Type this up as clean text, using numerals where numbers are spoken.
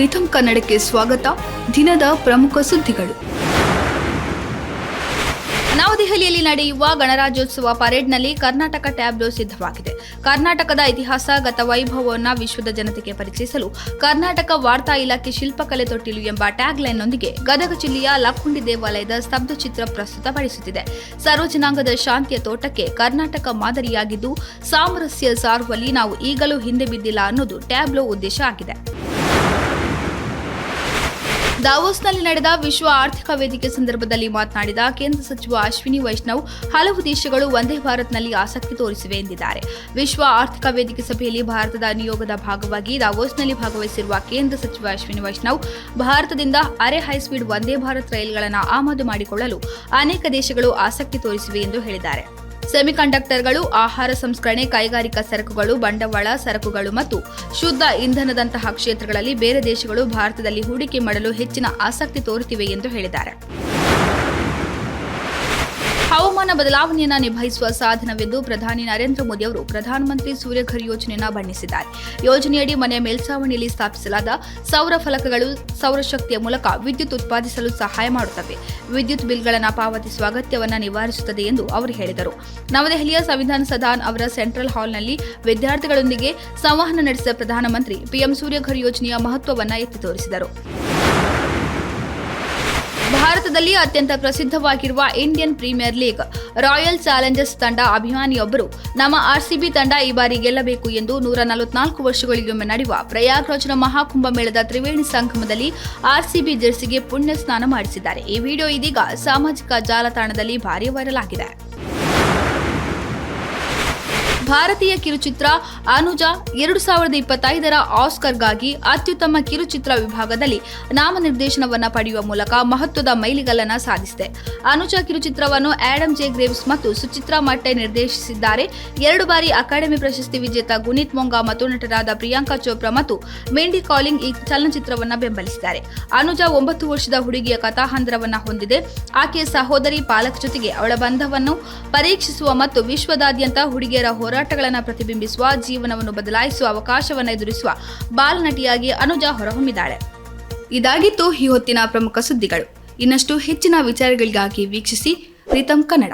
ರಿಥಮ್ ಕನ್ನಡಕ್ಕೆ ಸ್ವಾಗತ. ದಿನದ ಪ್ರಮುಖ ಸುದ್ದಿಗಳು. ನವದೆಹಲಿಯಲ್ಲಿ ನಡೆಯುವ ಗಣರಾಜ್ಯೋತ್ಸವ ಪರೇಡ್ನಲ್ಲಿ ಕರ್ನಾಟಕ ಟ್ಯಾಬ್ಲೋ ಸಿದ್ಧವಾಗಿದೆ. ಕರ್ನಾಟಕದ ಇತಿಹಾಸ, ಗತವೈಭವವನ್ನು ವಿಶ್ವದ ಜನತೆಗೆ ಪರಿಚಯಿಸಲು ಕರ್ನಾಟಕ ವಾರ್ತಾ ಇಲಾಖೆ ಶಿಲ್ಪಕಲೆ ತೊಟ್ಟಿಲು ಎಂಬ ಟ್ಯಾಗ್ಲೈನ್ನೊಂದಿಗೆ ಗದಗ ಜಿಲ್ಲೆಯ ಲಕ್ಕುಂಡಿ ದೇವಾಲಯದ ಸ್ತಬ್ಧಚಿತ್ರ ಪ್ರಸ್ತುತಪಡಿಸುತ್ತಿದೆ. ಸರ್ವಜನಾಂಗದ ಶಾಂತಿಯ ತೋಟಕ್ಕೆ ಕರ್ನಾಟಕ ಮಾದರಿಯಾಗಿದ್ದು, ಸಾಮರಸ್ಯ ಸಾರುವಲ್ಲಿ ನಾವು ಈಗಲೂ ಹಿಂದೆ ಬಿದ್ದಿಲ್ಲ ಅನ್ನೋದು ಟ್ಯಾಬ್ಲೋ ಉದ್ದೇಶ ಆಗಿದೆ. ದಾವೋಸ್ನಲ್ಲಿ ನಡೆದ ವಿಶ್ವ ಆರ್ಥಿಕ ವೇದಿಕೆ ಸಂದರ್ಭದಲ್ಲಿ ಮಾತನಾಡಿದ ಕೇಂದ್ರ ಸಚಿವ ಅಶ್ವಿನಿ ವೈಷ್ಣವ್, ಹಲವು ದೇಶಗಳು ವಂದೇ ಭಾರತ್ನಲ್ಲಿ ಆಸಕ್ತಿ ತೋರಿಸಿವೆ ಎಂದಿದ್ದಾರೆ. ವಿಶ್ವ ಆರ್ಥಿಕ ವೇದಿಕೆ ಸಭೆಯಲ್ಲಿ ಭಾರತದ ನಿಯೋಗದ ಭಾಗವಾಗಿ ದಾವೋಸ್ನಲ್ಲಿ ಭಾಗವಹಿಸಿರುವ ಕೇಂದ್ರ ಸಚಿವ ಅಶ್ವಿನಿ ವೈಷ್ಣವ್, ಭಾರತದಿಂದ ಅರೆ ಹೈಸ್ಪೀಡ್ ವಂದೇ ಭಾರತ್ ರೈಲುಗಳನ್ನು ಆಮದು ಮಾಡಿಕೊಳ್ಳಲು ಅನೇಕ ದೇಶಗಳು ಆಸಕ್ತಿ ತೋರಿಸಿವೆ ಎಂದು ಹೇಳಿದ್ದಾರೆ. ಸೆಮಿಕಂಡಕ್ಟರ್ಗಳು, ಆಹಾರ ಸಂಸ್ಕರಣೆ, ಕೈಗಾರಿಕಾ ಸರಕುಗಳು, ಬಂಡವಾಳ ಸರಕುಗಳು ಮತ್ತು ಶುದ್ಧ ಇಂಧನದಂತಹ ಕ್ಷೇತ್ರಗಳಲ್ಲಿ ಬೇರೆ ದೇಶಗಳು ಭಾರತದಲ್ಲಿ ಹೂಡಿಕೆ ಮಾಡಲು ಹೆಚ್ಚಿನ ಆಸಕ್ತಿ ತೋರುತ್ತಿವೆ ಎಂದು ಹೇಳಿದ್ದಾರೆ. ಹವಾಮಾನ ಬದಲಾವಣೆಯನ್ನು ನಿಭಾಯಿಸುವ ಸಾಧನವೆಂದು ಪ್ರಧಾನಿ ನರೇಂದ್ರ ಮೋದಿ ಅವರು ಪ್ರಧಾನಮಂತ್ರಿ ಸೂರ್ಯಘರ್ ಯೋಜನೆಯನ್ನು ಬಣ್ಣಿಸಿದ್ದಾರೆ. ಯೋಜನೆಯಡಿ ಮನೆಯ ಮೇಲ್ಛಾವಣಿಯಲ್ಲಿ ಸ್ಥಾಪಿಸಲಾದ ಸೌರ ಫಲಕಗಳು ಸೌರಶಕ್ತಿಯ ಮೂಲಕ ವಿದ್ಯುತ್ ಉತ್ಪಾದಿಸಲು ಸಹಾಯ ಮಾಡುತ್ತವೆ. ವಿದ್ಯುತ್ ಬಿಲ್ಗಳನ್ನು ಪಾವತಿಸುವ ಅಗತ್ಯವನ್ನು ನಿವಾರಿಸುತ್ತದೆ ಎಂದು ಅವರು ಹೇಳಿದರು. ನವದೆಹಲಿಯ ಸಂವಿಧಾನ ಸದಾನ್ ಅವರ ಸೆಂಟ್ರಲ್ ಹಾಲ್ನಲ್ಲಿ ವಿದ್ಯಾರ್ಥಿಗಳೊಂದಿಗೆ ಸಂವಹನ ನಡೆಸಿದ ಪ್ರಧಾನಮಂತ್ರಿ ಪಿಎಂ ಸೂರ್ಯಘರ್ ಯೋಜನೆಯ ಮಹತ್ವವನ್ನು ಎತ್ತಿ ತೋರಿಸಿದರು. ಭಾರತದಲ್ಲಿ ಅತ್ಯಂತ ಪ್ರಸಿದ್ಧವಾಗಿರುವ Indian Premier League Royal Challengers ತಂಡ ಅಭಿಮಾನಿಯೊಬ್ಬರು, ನಮ್ಮ ಆರ್ಸಿಬಿ ತಂಡ ಈ ಬಾರಿ ಗೆಲ್ಲಬೇಕು ಎಂದು 144 ವರ್ಷಗಳಿಗೊಮ್ಮೆ ನಡೆಯುವ ಪ್ರಯಾಗ್ರಾಜ್ನ ಮಹಾಕುಂಭಮೇಳದ ತ್ರಿವೇಣಿ ಸಂಗಮದಲ್ಲಿ ಆರ್ಸಿಬಿ ಜೆರ್ಸಿಗೆ ಪುಣ್ಯ ಸ್ನಾನ ಮಾಡಿಸಿದ್ದಾರೆ. ಈ ವಿಡಿಯೋ ಇದೀಗ ಸಾಮಾಜಿಕ ಜಾಲತಾಣದಲ್ಲಿ ಭಾರೀ ವೈರಲ್ ಆಗಿದೆ. ಭಾರತೀಯ ಕಿರುಚಿತ್ರ ಅನುಜಾ 2025ರ ಆಸ್ಕರ್ಗಾಗಿ ಅತ್ಯುತ್ತಮ ಕಿರುಚಿತ್ರ ವಿಭಾಗದಲ್ಲಿ ನಾಮನಿರ್ದೇಶನವನ್ನು ಪಡೆಯುವ ಮೂಲಕ ಮಹತ್ವದ ಮೈಲಿಗಲ್ಲನ್ನು ಸಾಧಿಸಿದೆ. ಅನುಜಾ ಕಿರುಚಿತ್ರವನ್ನು ಆಡಮ್ ಜೆ ಗ್ರೇವ್ಸ್ ಮತ್ತು ಸುಚಿತ್ರಾ ಮಟ್ಟೆ ನಿರ್ದೇಶಿಸಿದ್ದಾರೆ. 2 ಬಾರಿ ಅಕಾಡೆಮಿ ಪ್ರಶಸ್ತಿ ವಿಜೇತ ಗುನೀತ್ ಮೊಂಗಾ ಮತ್ತು ನಟರಾದ ಪ್ರಿಯಾಂಕಾ ಚೋಪ್ರಾ ಮತ್ತು ಮೆಂಡಿ ಕಾಲಿಂಗ್ ಈ ಚಲನಚಿತ್ರವನ್ನು ಬೆಂಬಲಿಸಿದ್ದಾರೆ. ಅನುಜಾ 9 ವರ್ಷದ ಹುಡುಗಿಯ ಕಥಾಹಂದರವನ್ನು ಹೊಂದಿದೆ. ಆಕೆಯ ಸಹೋದರಿ ಪಾಲಕ್ ಜೊತೆಗೆ ಅವಳ ಬಂಧವನ್ನು ಪರೀಕ್ಷಿಸುವ ಮತ್ತು ವಿಶ್ವದಾದ್ಯಂತ ಹುಡುಗಿಯರ ಹೋರಾಟಗಳನ್ನು ಪ್ರತಿಬಿಂಬಿಸುವ, ಜೀವನವನ್ನು ಬದಲಾಯಿಸುವ ಅವಕಾಶವನ್ನು ಎದುರಿಸುವ ಬಾಲನಟಿಯಾಗಿ ಅನುಜಾ ಹೊರಹೊಮ್ಮಿದ್ದಾಳೆ. ಇದಾಗಿತ್ತು ಈ ಹೊತ್ತಿನ ಪ್ರಮುಖ ಸುದ್ದಿಗಳು. ಇನ್ನಷ್ಟು ಹೆಚ್ಚಿನ ವಿಚಾರಗಳಿಗಾಗಿ ವೀಕ್ಷಿಸಿ ರಿಥಮ್ ಕನ್ನಡ.